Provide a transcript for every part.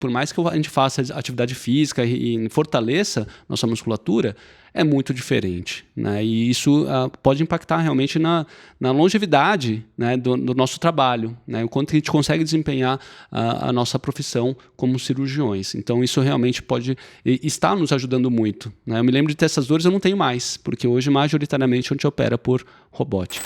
por mais que a gente faça atividade física e fortaleça nossa musculatura, é muito diferente, né? E isso pode impactar realmente na longevidade, né, do nosso trabalho, né? O quanto a gente consegue desempenhar a nossa profissão como cirurgiões. Então isso realmente pode estar nos ajudando muito, né? Eu me lembro de ter essas dores, eu não tenho mais, porque hoje majoritariamente a gente opera por robótica.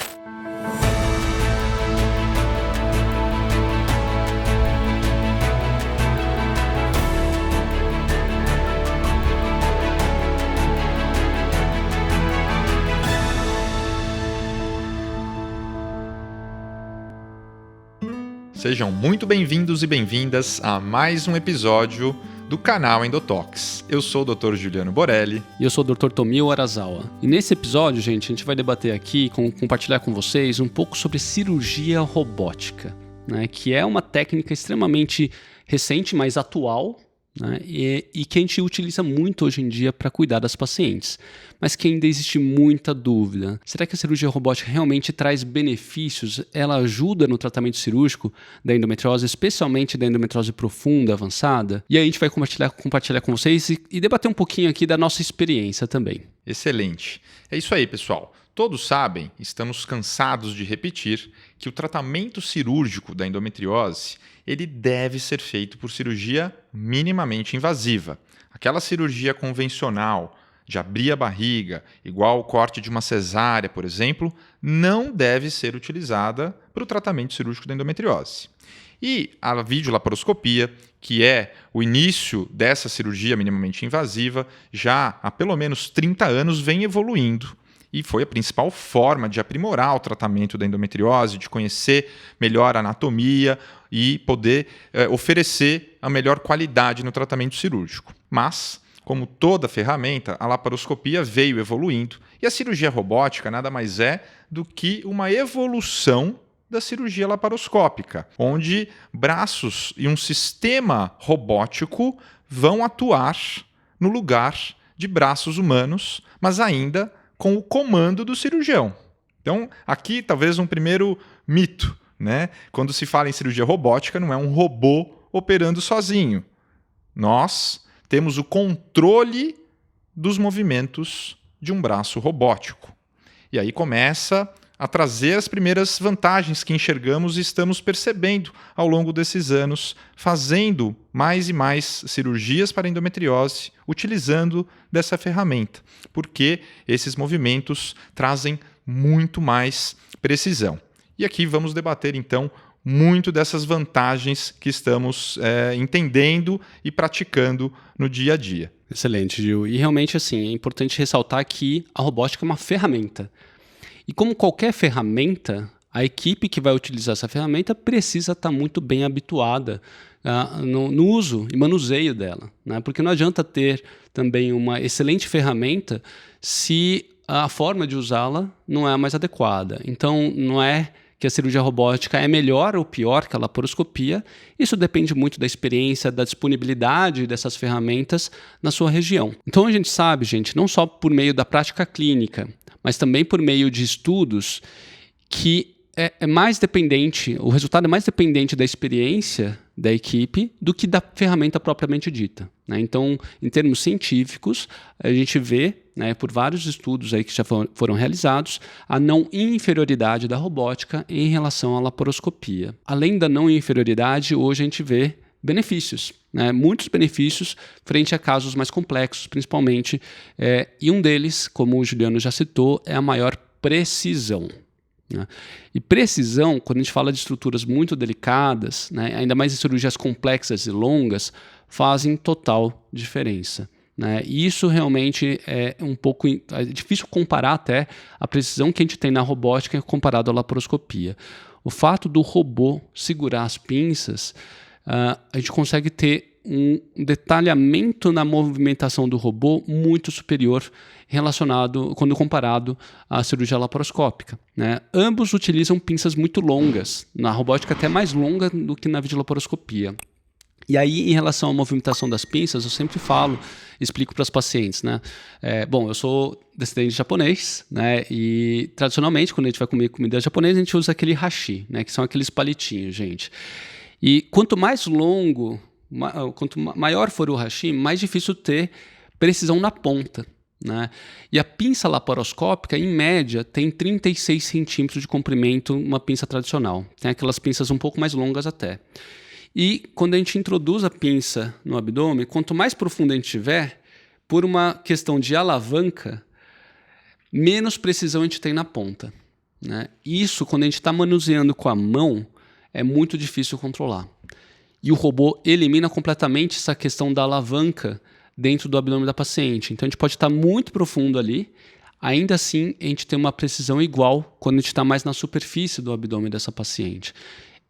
Sejam muito bem-vindos e bem-vindas a mais um episódio do canal Endotox. Eu sou o Dr. Juliano Borelli. E eu sou o Dr. Tomio Arazawa. E nesse episódio, gente, a gente vai debater aqui, compartilhar com vocês um pouco sobre cirurgia robótica, né, que é uma técnica extremamente recente, mas atual, né, e que a gente utiliza muito hoje em dia para cuidar das pacientes, mas que ainda existe muita dúvida. Será que a cirurgia robótica realmente traz benefícios? Ela ajuda no tratamento cirúrgico da endometriose, especialmente da endometriose profunda, avançada? E aí a gente vai compartilhar com vocês e debater um pouquinho aqui da nossa experiência também. Excelente. É isso aí, pessoal. Todos sabem, estamos cansados de repetir, que o tratamento cirúrgico da endometriose ele deve ser feito por cirurgia minimamente invasiva. Aquela cirurgia convencional de abrir a barriga, igual o corte de uma cesárea, por exemplo, não deve ser utilizada para o tratamento cirúrgico da endometriose. E a videolaparoscopia, que é o início dessa cirurgia minimamente invasiva, já há pelo menos 30 anos vem evoluindo. E foi a principal forma de aprimorar o tratamento da endometriose, de conhecer melhor a anatomia e poder oferecer a melhor qualidade no tratamento cirúrgico. Mas, como toda ferramenta, a laparoscopia veio evoluindo e a cirurgia robótica nada mais é do que uma evolução da cirurgia laparoscópica, onde braços e um sistema robótico vão atuar no lugar de braços humanos, mas ainda com o comando do cirurgião. Então, aqui talvez um primeiro mito, né? Quando se fala em cirurgia robótica, não é um robô operando sozinho. Nós temos o controle dos movimentos de um braço robótico. E aí começa a trazer as primeiras vantagens que enxergamos e estamos percebendo ao longo desses anos, fazendo mais e mais cirurgias para endometriose, utilizando dessa ferramenta, porque esses movimentos trazem muito mais precisão. E aqui vamos debater, então, muito dessas vantagens que estamos entendendo e praticando no dia a dia. Excelente, Gil. E realmente, assim, é importante ressaltar que a robótica é uma ferramenta. E como qualquer ferramenta, a equipe que vai utilizar essa ferramenta precisa estar muito bem habituada no uso e manuseio dela, né? Porque não adianta ter também uma excelente ferramenta se a forma de usá-la não é a mais adequada. Então, não é que a cirurgia robótica é melhor ou pior que a laparoscopia. Isso depende muito da experiência, da disponibilidade dessas ferramentas na sua região. Então, a gente sabe, gente, não só por meio da prática clínica, mas também por meio de estudos que é mais dependente, o resultado é mais dependente da experiência da equipe do que da ferramenta propriamente dita, né? Então, em termos científicos, a gente vê, né, por vários estudos aí que já foram realizados, a não inferioridade da robótica em relação à laparoscopia. Além da não inferioridade, hoje a gente vê benefícios, né? Muitos benefícios frente a casos mais complexos, principalmente, e um deles, como o Juliano já citou, é a maior precisão, né? E precisão, quando a gente fala de estruturas muito delicadas, né, ainda mais em cirurgias complexas e longas, fazem total diferença, né? E isso realmente é um pouco difícil comparar até a precisão que a gente tem na robótica comparado à laparoscopia. O fato do robô segurar as pinças, a gente consegue ter um detalhamento na movimentação do robô muito superior quando comparado à cirurgia laparoscópica, né? Ambos utilizam pinças muito longas, na robótica até mais longa do que na videolaparoscopia. E aí, em relação à movimentação das pinças, eu sempre explico para os pacientes, né? Bom, eu sou descendente de japonês, né? E tradicionalmente, quando a gente vai comer comida japonesa, a gente usa aquele hashi, né? Que são aqueles palitinhos, gente. E quanto mais longo quanto maior for o rachim, mais difícil ter precisão na ponta, né? E a pinça laparoscópica, em média, tem 36 centímetros de comprimento, uma pinça tradicional. Tem aquelas pinças um pouco mais longas até. E quando a gente introduz a pinça no abdômen, quanto mais profundo a gente tiver, por uma questão de alavanca, menos precisão a gente tem na ponta, né? Isso, quando a gente está manuseando com a mão, é muito difícil controlar. E o robô elimina completamente essa questão da alavanca dentro do abdômen da paciente. Então a gente pode estar muito profundo ali, ainda assim a gente tem uma precisão igual quando a gente está mais na superfície do abdômen dessa paciente.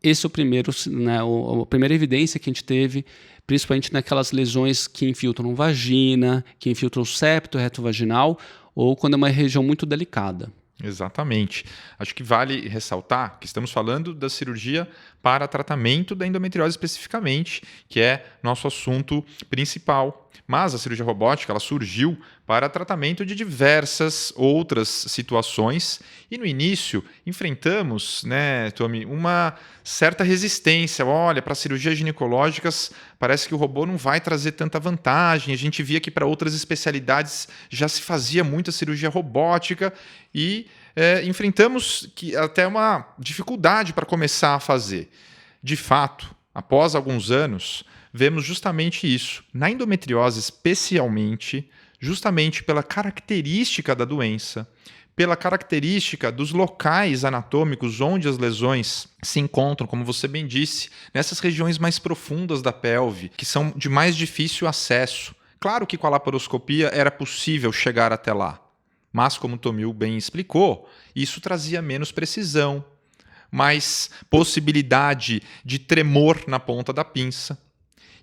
Esse é o primeiro, né, a primeira evidência que a gente teve, principalmente naquelas lesões que infiltram vagina, que infiltram o septo retrovaginal, ou quando é uma região muito delicada. Exatamente. Acho que vale ressaltar que estamos falando da cirurgia para tratamento da endometriose especificamente, que é nosso assunto principal. Mas a cirurgia robótica ela surgiu para tratamento de diversas outras situações e no início enfrentamos, né, Tommy, uma certa resistência. Olha, para cirurgias ginecológicas parece que o robô não vai trazer tanta vantagem. A gente via que para outras especialidades já se fazia muita cirurgia robótica e enfrentamos até uma dificuldade para começar a fazer. De fato, após alguns anos, vemos justamente isso. Na endometriose, especialmente, justamente pela característica da doença, pela característica dos locais anatômicos onde as lesões se encontram, como você bem disse, nessas regiões mais profundas da pelve, que são de mais difícil acesso. Claro que com a laparoscopia era possível chegar até lá, mas como o Tomil bem explicou, isso trazia menos precisão, mais possibilidade de tremor na ponta da pinça.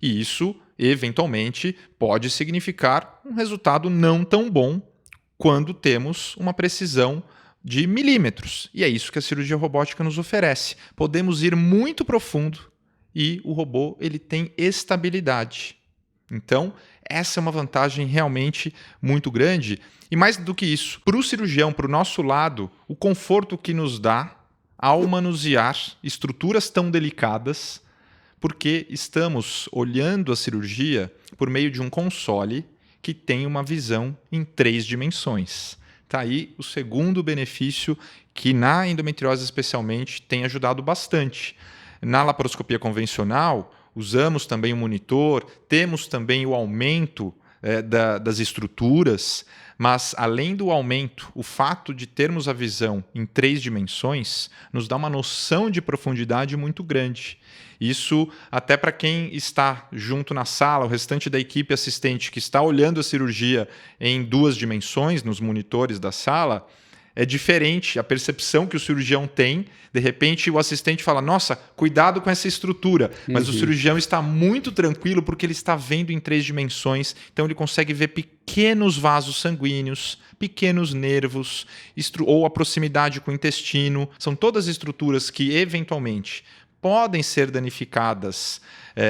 E isso, eventualmente, pode significar um resultado não tão bom quando temos uma precisão de milímetros. E é isso que a cirurgia robótica nos oferece. Podemos ir muito profundo e o robô ele tem estabilidade. Então, essa é uma vantagem realmente muito grande. E mais do que isso, para o cirurgião, para o nosso lado, o conforto que nos dá ao manusear estruturas tão delicadas, porque estamos olhando a cirurgia por meio de um console que tem uma visão em 3 dimensões. Está aí o segundo benefício que na endometriose especialmente tem ajudado bastante. Na laparoscopia convencional, usamos também o monitor, temos também o aumento das estruturas, mas além do aumento, o fato de termos a visão em 3 dimensões nos dá uma noção de profundidade muito grande. Isso até para quem está junto na sala, o restante da equipe assistente que está olhando a cirurgia em 2 dimensões, nos monitores da sala, é diferente a percepção que o cirurgião tem. De repente, o assistente fala, nossa, cuidado com essa estrutura. Mas o cirurgião está muito tranquilo porque ele está vendo em 3 dimensões. Então, ele consegue ver pequenos vasos sanguíneos, pequenos nervos, ou a proximidade com o intestino. São todas estruturas que, eventualmente, podem ser danificadas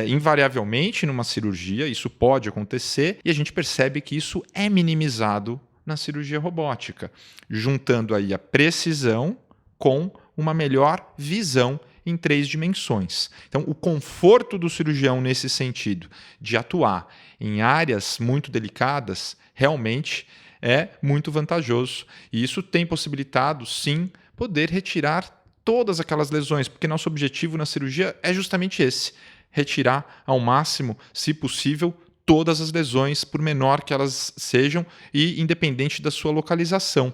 invariavelmente numa cirurgia. Isso pode acontecer. E a gente percebe que isso é minimizado na cirurgia robótica, juntando aí a precisão com uma melhor visão em 3 dimensões. Então, o conforto do cirurgião nesse sentido, de atuar em áreas muito delicadas, realmente é muito vantajoso. E isso tem possibilitado, sim, poder retirar todas aquelas lesões, porque nosso objetivo na cirurgia é justamente esse, retirar ao máximo, se possível, todas as lesões, por menor que elas sejam e independente da sua localização.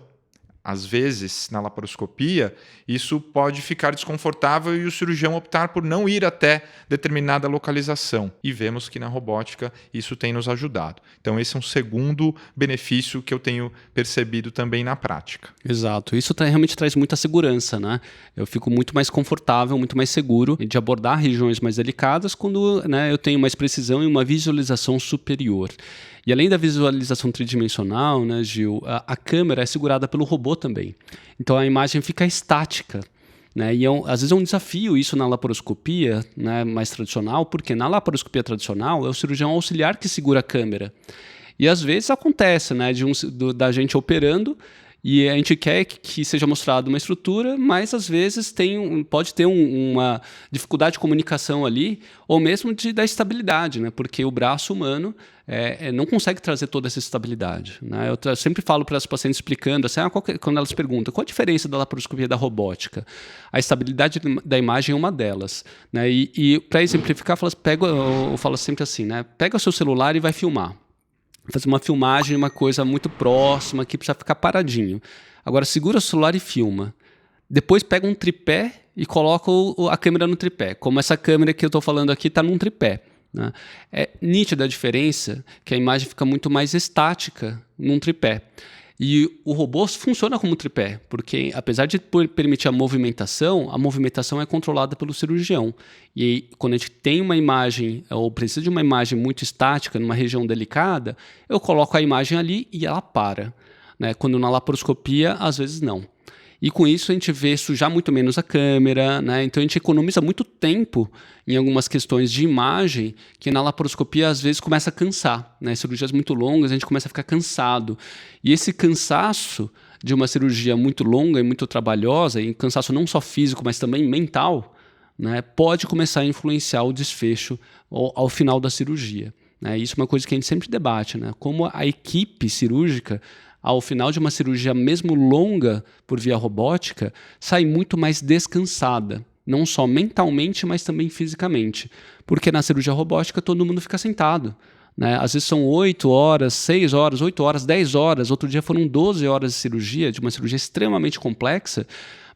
Às vezes, na laparoscopia, isso pode ficar desconfortável e o cirurgião optar por não ir até determinada localização. E vemos que na robótica isso tem nos ajudado. Então, esse é um segundo benefício que eu tenho percebido também na prática. Exato. Isso realmente traz muita segurança, né? Eu fico muito mais confortável, muito mais seguro de abordar regiões mais delicadas quando, né, eu tenho mais precisão e uma visualização superior. E além da visualização tridimensional, né, Gil, a câmera é segurada pelo robô também. Então a imagem fica estática, né? E às vezes é um desafio isso na laparoscopia, né, mais tradicional, porque na laparoscopia tradicional é o cirurgião auxiliar que segura a câmera. E às vezes acontece, né, da gente operando E a gente quer que seja mostrada uma estrutura, mas às vezes pode ter uma dificuldade de comunicação ali, ou mesmo da estabilidade, né? Porque o braço humano não consegue trazer toda essa estabilidade, né? Eu sempre falo para as pacientes explicando, assim, quando elas perguntam qual a diferença da laparoscopia e da robótica, a estabilidade da imagem é uma delas, né? E para exemplificar, eu falo sempre assim, né? Pega o seu celular e vai filmar. Fazer uma filmagem, uma coisa muito próxima, que precisa ficar paradinho. Agora, segura o celular e filma. Depois pega um tripé e coloca a câmera no tripé. Como essa câmera que eu estou falando aqui está num tripé, né? É nítida a diferença que a imagem fica muito mais estática num tripé. E o robô funciona como tripé, porque apesar de permitir a movimentação é controlada pelo cirurgião. E aí, quando a gente tem uma imagem, ou precisa de uma imagem muito estática, numa região delicada, eu coloco a imagem ali e ela para, né? Quando na laparoscopia, às vezes não. E com isso a gente vê sujar muito menos a câmera, né? Então a gente economiza muito tempo em algumas questões de imagem que na laparoscopia às vezes começa a cansar, né? Cirurgias muito longas a gente começa a ficar cansado. E esse cansaço de uma cirurgia muito longa e muito trabalhosa, e cansaço não só físico, mas também mental, né? Pode começar a influenciar o desfecho ao final da cirurgia, né? Isso é uma coisa que a gente sempre debate, né? Como a equipe cirúrgica, ao final de uma cirurgia, mesmo longa por via robótica, sai muito mais descansada, não só mentalmente, mas também fisicamente. Porque na cirurgia robótica todo mundo fica sentado, né? Às vezes são 8 horas, 6 horas, 8 horas, 10 horas. Outro dia foram 12 horas de cirurgia, de uma cirurgia extremamente complexa.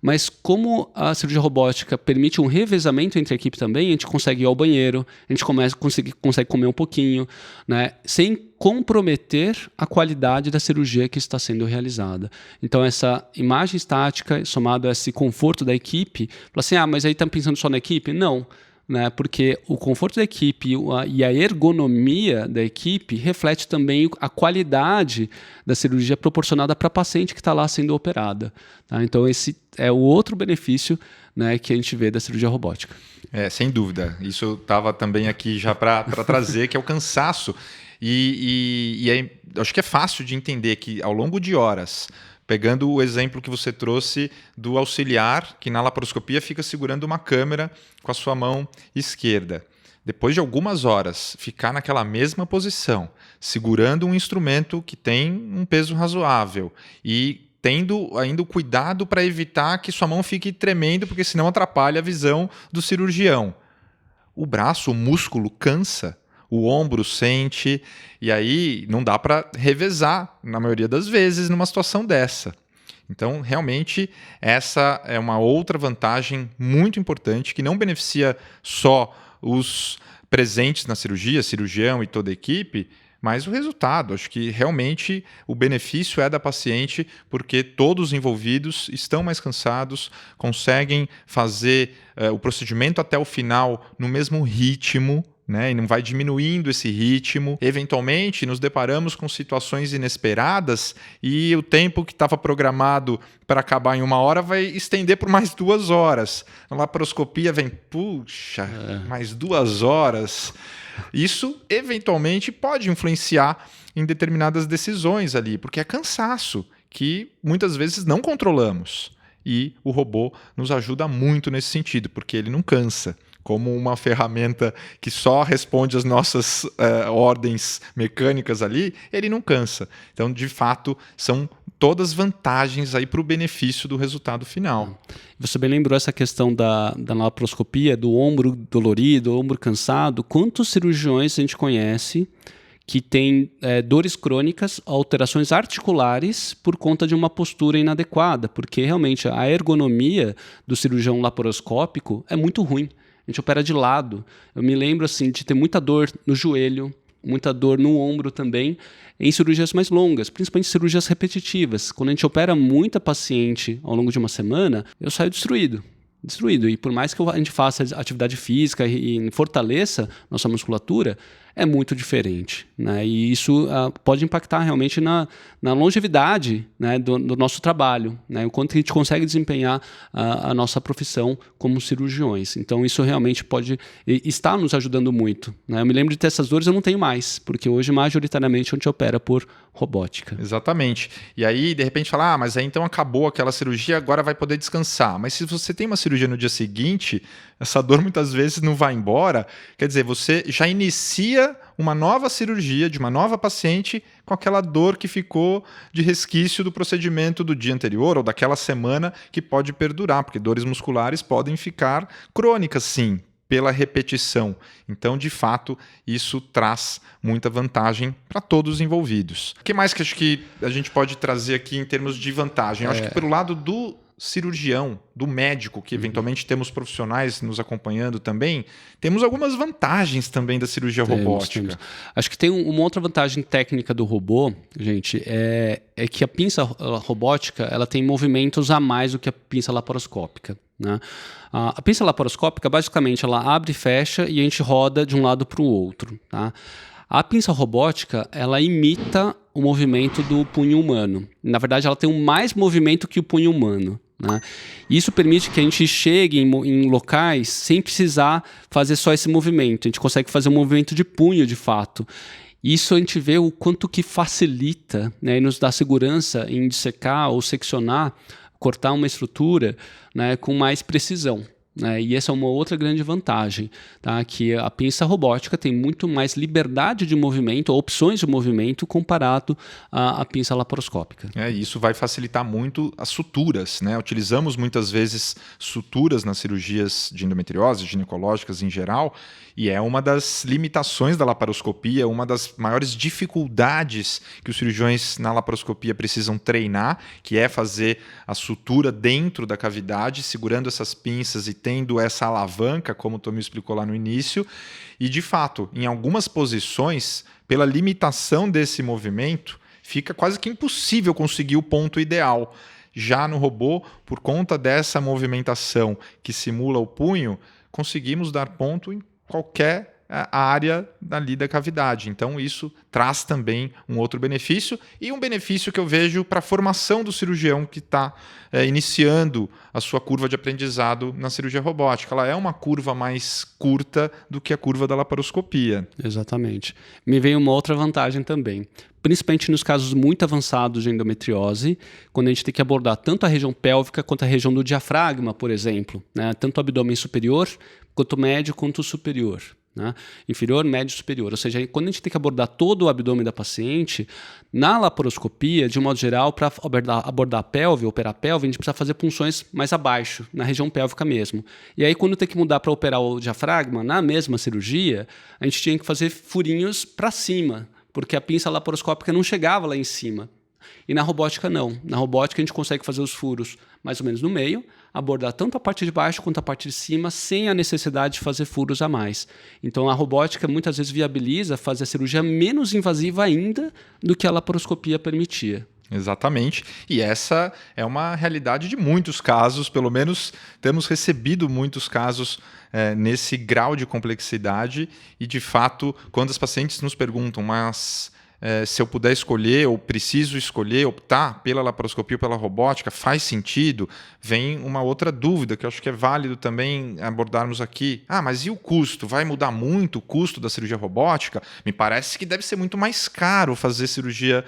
Mas como a cirurgia robótica permite um revezamento entre a equipe também, a gente consegue ir ao banheiro, a gente consegue comer um pouquinho, né, sem comprometer a qualidade da cirurgia que está sendo realizada. Então, essa imagem estática, somado a esse conforto da equipe, fala assim, mas aí está pensando só na equipe? Não. Né, porque o conforto da equipe e a ergonomia da equipe reflete também a qualidade da cirurgia proporcionada para a paciente que está lá sendo operada. Tá? Então, esse é o outro benefício, né, que a gente vê da cirurgia robótica. Sem dúvida. Isso eu estava também aqui já para trazer, que é o cansaço. E acho que é fácil de entender que ao longo de horas, pegando o exemplo que você trouxe do auxiliar, que na laparoscopia fica segurando uma câmera com a sua mão esquerda. Depois de algumas horas, ficar naquela mesma posição, segurando um instrumento que tem um peso razoável e tendo ainda o cuidado para evitar que sua mão fique tremendo, porque senão atrapalha a visão do cirurgião. O braço, o músculo cansa. O ombro sente, e aí não dá para revezar, na maioria das vezes, numa situação dessa. Então, realmente, essa é uma outra vantagem muito importante, que não beneficia só os presentes na cirurgia, cirurgião e toda a equipe, mas o resultado. Acho que realmente o benefício é da paciente, porque todos os envolvidos estão mais cansados, conseguem fazer o procedimento até o final no mesmo ritmo, né, e não vai diminuindo esse ritmo. Eventualmente, nos deparamos com situações inesperadas e o tempo que estava programado para acabar em 1 hora vai estender por mais 2 horas. A laparoscopia vem, mais 2 horas. Isso, eventualmente, pode influenciar em determinadas decisões ali, porque é cansaço que muitas vezes não controlamos. E o robô nos ajuda muito nesse sentido, porque ele não cansa. Como uma ferramenta que só responde às nossas ordens mecânicas ali, ele não cansa. Então, de fato, são todas vantagens aí para o benefício do resultado final. Você bem lembrou essa questão da laparoscopia, do ombro dolorido, ombro cansado. Quantos cirurgiões a gente conhece que tem dores crônicas, alterações articulares por conta de uma postura inadequada? Porque realmente a ergonomia do cirurgião laparoscópico é muito ruim. A gente opera de lado. Eu me lembro assim, de ter muita dor no joelho, muita dor no ombro também, em cirurgias mais longas, principalmente cirurgias repetitivas. Quando a gente opera muita paciente ao longo de uma semana, eu saio destruído. E por mais que a gente faça atividade física e fortaleça nossa musculatura, é muito diferente, né? E isso pode impactar realmente na longevidade, né, do nosso trabalho, né? O quanto a gente consegue desempenhar a nossa profissão como cirurgiões. Então isso realmente pode estar nos ajudando muito, né? Eu me lembro de ter essas dores, eu não tenho mais, porque hoje majoritariamente a gente opera por robótica. Exatamente. E aí, de repente, fala, mas aí então acabou aquela cirurgia, agora vai poder descansar. Mas se você tem uma cirurgia no dia seguinte, essa dor muitas vezes não vai embora. Quer dizer, você já inicia uma nova cirurgia de uma nova paciente com aquela dor que ficou de resquício do procedimento do dia anterior ou daquela semana, que pode perdurar, porque dores musculares podem ficar crônicas, sim, pela repetição. Então, de fato, isso traz muita vantagem para todos os envolvidos. O que mais que acho que a gente pode trazer aqui em termos de vantagem? Eu acho que pelo lado do cirurgião, do médico, que eventualmente temos profissionais nos acompanhando também, temos algumas vantagens também da cirurgia robótica. Acho que tem uma outra vantagem técnica do robô, gente, é que a pinça robótica ela tem movimentos a mais do que a pinça laparoscópica, né? A pinça laparoscópica, basicamente, ela abre e fecha e a gente roda de um lado para o outro, tá? A pinça robótica, ela imita o movimento do punho humano. Na verdade, ela tem mais movimento que o punho humano, né? Isso permite que a gente chegue em locais sem precisar fazer só esse movimento. A gente consegue fazer um movimento de punho, de fato. Isso a gente vê o quanto que facilita, né, e nos dá segurança em dissecar ou seccionar, cortar uma estrutura, né, com mais precisão. E essa é uma outra grande vantagem, tá? Que a pinça robótica tem muito mais liberdade de movimento, opções de movimento comparado à pinça laparoscópica. Isso vai facilitar muito as suturas, né? Utilizamos muitas vezes suturas nas cirurgias de endometriose, ginecológicas em geral, e é uma das limitações da laparoscopia, uma das maiores dificuldades que os cirurgiões na laparoscopia precisam treinar, que é fazer a sutura dentro da cavidade, segurando essas pinças e tendo essa alavanca, como o Tomil explicou lá no início. E, de fato, em algumas posições, pela limitação desse movimento, fica quase que impossível conseguir o ponto ideal. Já no robô, por conta dessa movimentação que simula o punho, conseguimos dar ponto em qualquer área ali da cavidade. Então, isso traz também um outro benefício e um benefício que eu vejo para a formação do cirurgião que está iniciando a sua curva de aprendizado na cirurgia robótica. Ela é uma curva mais curta do que a curva da laparoscopia. Exatamente. Me veio uma outra vantagem também. Principalmente nos casos muito avançados de endometriose, quando a gente tem que abordar tanto a região pélvica quanto a região do diafragma, por exemplo, né? Tanto o abdômen superior, quanto o médio, quanto o superior, né? Inferior, médio e superior. Ou seja, quando a gente tem que abordar todo o abdômen da paciente, na laparoscopia, de um modo geral, para abordar a pelve, operar a pelve, a gente precisa fazer punções mais abaixo, na região pélvica mesmo. E aí, quando tem que mudar para operar o diafragma, na mesma cirurgia, a gente tinha que fazer furinhos para cima, porque a pinça laparoscópica não chegava lá em cima. E na robótica não. Na robótica a gente consegue fazer os furos mais ou menos no meio, abordar tanto a parte de baixo quanto a parte de cima, sem a necessidade de fazer furos a mais. Então a robótica muitas vezes viabiliza fazer a cirurgia menos invasiva ainda do que a laparoscopia permitia. Exatamente. E essa é uma realidade de muitos casos, pelo menos temos recebido muitos casos nesse grau de complexidade e, de fato, quando as pacientes nos perguntam, mas se eu puder escolher ou preciso escolher, optar pela laparoscopia ou pela robótica, faz sentido? Vem uma outra dúvida que eu acho que é válido também abordarmos aqui. Mas e o custo? Vai mudar muito o custo da cirurgia robótica? Me parece que deve ser muito mais caro fazer cirurgia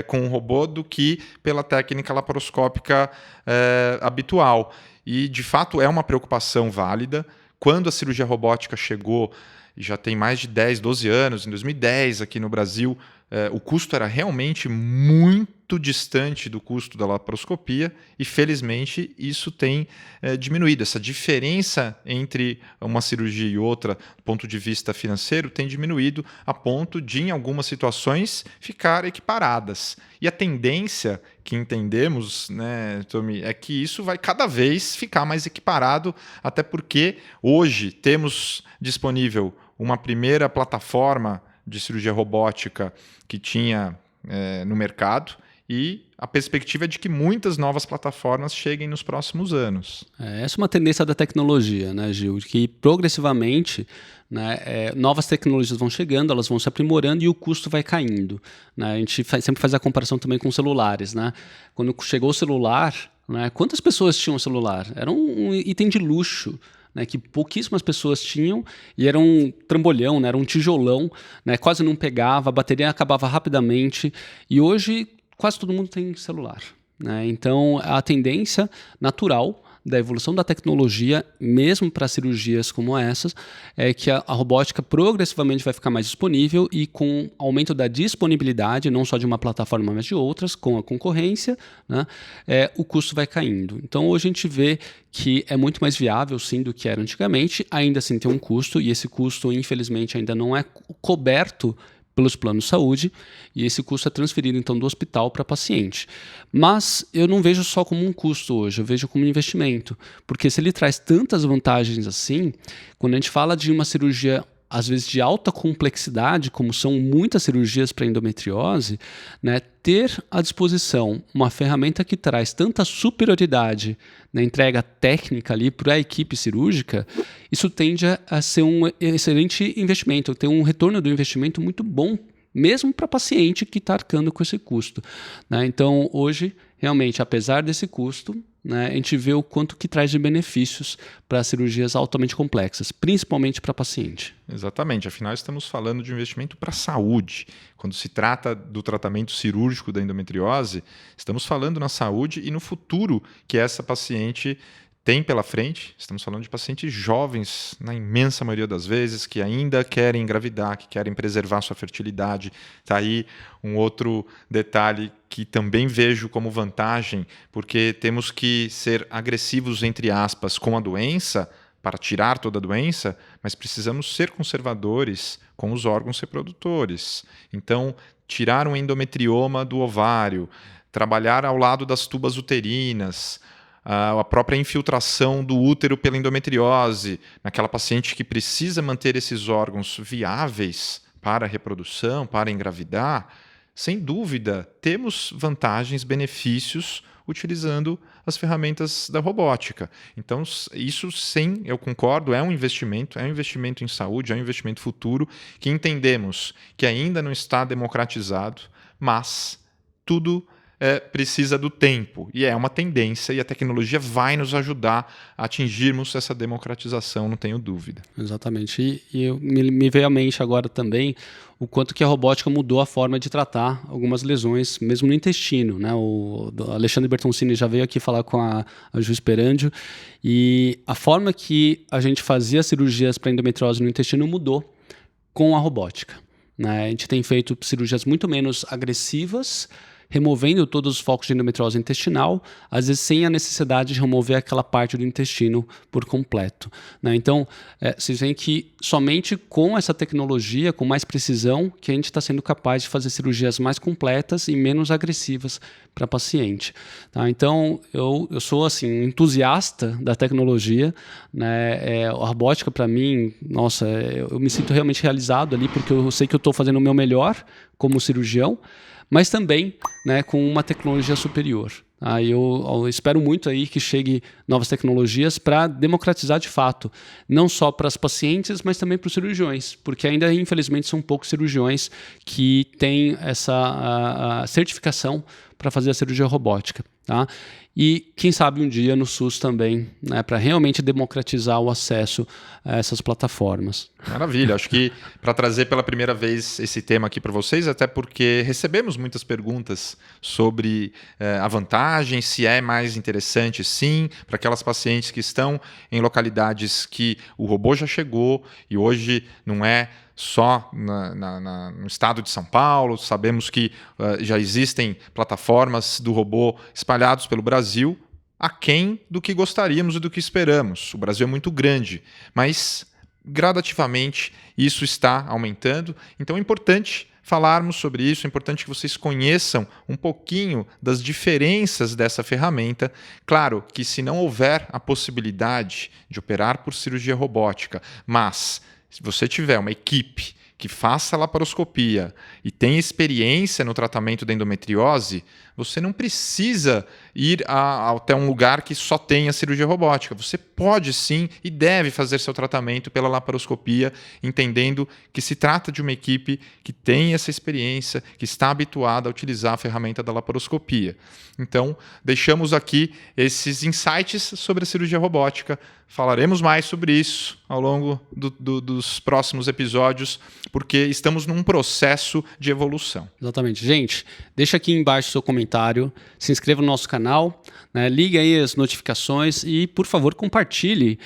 com um robô do que pela técnica laparoscópica habitual. E, de fato, é uma preocupação válida. Quando a cirurgia robótica chegou, já tem mais de 10, 12 anos, em 2010 aqui no Brasil, o custo era realmente muito distante do custo da laparoscopia e, felizmente, isso tem diminuído. Essa diferença entre uma cirurgia e outra, do ponto de vista financeiro, tem diminuído a ponto de, em algumas situações, ficar equiparadas. E a tendência que entendemos, né, Tommy, é que isso vai cada vez ficar mais equiparado, até porque hoje temos disponível uma primeira plataforma de cirurgia robótica que tinha no mercado e a perspectiva é de que muitas novas plataformas cheguem nos próximos anos. Essa é uma tendência da tecnologia, né, Gil? Que progressivamente, né, novas tecnologias vão chegando, elas vão se aprimorando e o custo vai caindo, né? A gente sempre faz a comparação também com celulares, né? Quando chegou o celular, né, quantas pessoas tinham celular? Era um item de luxo, né, que pouquíssimas pessoas tinham, e era um trambolhão, né, era um tijolão, né, quase não pegava, a bateria acabava rapidamente, e hoje quase todo mundo tem celular, né? Então, a tendência natural da evolução da tecnologia, mesmo para cirurgias como essas, é que a robótica progressivamente vai ficar mais disponível e com aumento da disponibilidade, não só de uma plataforma, mas de outras, com a concorrência, né, o custo vai caindo. Então, hoje a gente vê que é muito mais viável, sim, do que era antigamente, ainda assim tem um custo, e esse custo, infelizmente, ainda não é coberto pelos planos de saúde, e esse custo é transferido então do hospital para paciente. Mas eu não vejo só como um custo hoje, eu vejo como um investimento, porque se ele traz tantas vantagens assim, quando a gente fala de uma cirurgia às vezes de alta complexidade, como são muitas cirurgias para endometriose, né, ter à disposição uma ferramenta que traz tanta superioridade na entrega técnica ali para a equipe cirúrgica, isso tende a ser um excelente investimento, ter um retorno do investimento muito bom, mesmo para paciente que está arcando com esse custo, né? Então, hoje, realmente, apesar desse custo, né, a gente vê o quanto que traz de benefícios para cirurgias altamente complexas, principalmente para paciente. Exatamente, afinal estamos falando de um investimento para a saúde. Quando se trata do tratamento cirúrgico da endometriose, estamos falando na saúde e no futuro que essa paciente tem pela frente. Estamos falando de pacientes jovens, na imensa maioria das vezes, que ainda querem engravidar, que querem preservar sua fertilidade. Está aí um outro detalhe que também vejo como vantagem, porque temos que ser agressivos, entre aspas, com a doença, para tirar toda a doença, mas precisamos ser conservadores com os órgãos reprodutores. Então, tirar um endometrioma do ovário, trabalhar ao lado das tubas uterinas, a própria infiltração do útero pela endometriose, naquela paciente que precisa manter esses órgãos viáveis para a reprodução, para engravidar, sem dúvida, temos vantagens, benefícios utilizando as ferramentas da robótica. Então, isso sim, eu concordo, é um investimento em saúde, é um investimento futuro, que entendemos que ainda não está democratizado, mas tudo precisa do tempo, e é uma tendência, e a tecnologia vai nos ajudar a atingirmos essa democratização, não tenho dúvida. Exatamente, e me veio à mente agora também o quanto que a robótica mudou a forma de tratar algumas lesões, mesmo no intestino, né? O Alexandre Bertoncini já veio aqui falar com a Ju Sperandio, e a forma que a gente fazia cirurgias para endometriose no intestino mudou com a robótica, né? A gente tem feito cirurgias muito menos agressivas, removendo todos os focos de endometriose intestinal, às vezes sem a necessidade de remover aquela parte do intestino por completo, né? Então, vocês veem que somente com essa tecnologia, com mais precisão, que a gente está sendo capaz de fazer cirurgias mais completas e menos agressivas para paciente, tá? Então, eu sou assim, um entusiasta da tecnologia, né? A robótica, para mim, nossa, eu me sinto realmente realizado ali, porque eu sei que eu estou fazendo o meu melhor como cirurgião, mas também, né, com uma tecnologia superior. Eu espero muito aí que chegue novas tecnologias para democratizar de fato, não só para as pacientes, mas também para os cirurgiões, porque ainda, infelizmente, são poucos cirurgiões que têm essa a certificação para fazer a cirurgia robótica, tá? E quem sabe um dia no SUS também, né, para realmente democratizar o acesso a essas plataformas. Maravilha, acho que para trazer pela primeira vez esse tema aqui para vocês, até porque recebemos muitas perguntas sobre a vantagem, se é mais interessante sim, para aquelas pacientes que estão em localidades que o robô já chegou e hoje não é só no estado de São Paulo. Sabemos que já existem plataformas do robô espalhados pelo Brasil, aquém do que gostaríamos e do que esperamos. O Brasil é muito grande, mas gradativamente isso está aumentando. Então é importante falarmos sobre isso, é importante que vocês conheçam um pouquinho das diferenças dessa ferramenta. Claro que se não houver a possibilidade de operar por cirurgia robótica, mas se você tiver uma equipe que faça laparoscopia e tem experiência no tratamento da endometriose, você não precisa ir até um lugar que só tenha cirurgia robótica. Você pode sim e deve fazer seu tratamento pela laparoscopia, entendendo que se trata de uma equipe que tem essa experiência, que está habituada a utilizar a ferramenta da laparoscopia. Então, deixamos aqui esses insights sobre a cirurgia robótica. Falaremos mais sobre isso ao longo dos próximos episódios, porque estamos num processo de evolução. Exatamente. Gente, deixa aqui embaixo o seu comentário, se inscreva no nosso canal, né, ligue aí as notificações e, por favor, compartilhe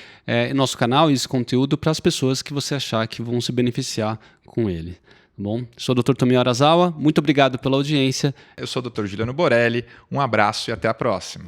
nosso canal e esse conteúdo para as pessoas que você achar que vão se beneficiar com ele. Bom, sou o Dr. Tomio Arazawa, muito obrigado pela audiência. Eu sou o Dr. Juliano Borelli, um abraço e até a próxima.